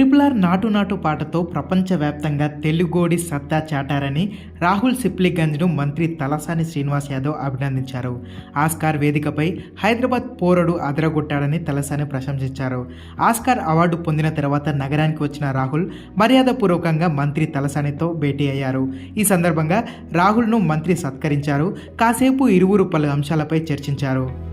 RRR నాటు నాటు పాటతో ప్రపంచవ్యాప్తంగా తెలుగోడి సత్తా చాటారని రాహుల్ సిప్లిగంజ్ను మంత్రి తలసాని శ్రీనివాస్ యాదవ్ అభినందించారు. ఆస్కార్ వేదికపై హైదరాబాద్ పోరడు అదరగొట్టాడని తలసాని ప్రశంసించారు. ఆస్కార్ అవార్డు పొందిన తర్వాత నగరానికి వచ్చిన రాహుల్ మర్యాదపూర్వకంగా మంత్రి తలసానితో భేటీ అయ్యారు. ఈ సందర్భంగా రాహుల్ను మంత్రి సత్కరించారు. కాసేపు ఇరువురు పలు అంశాలపై చర్చించారు.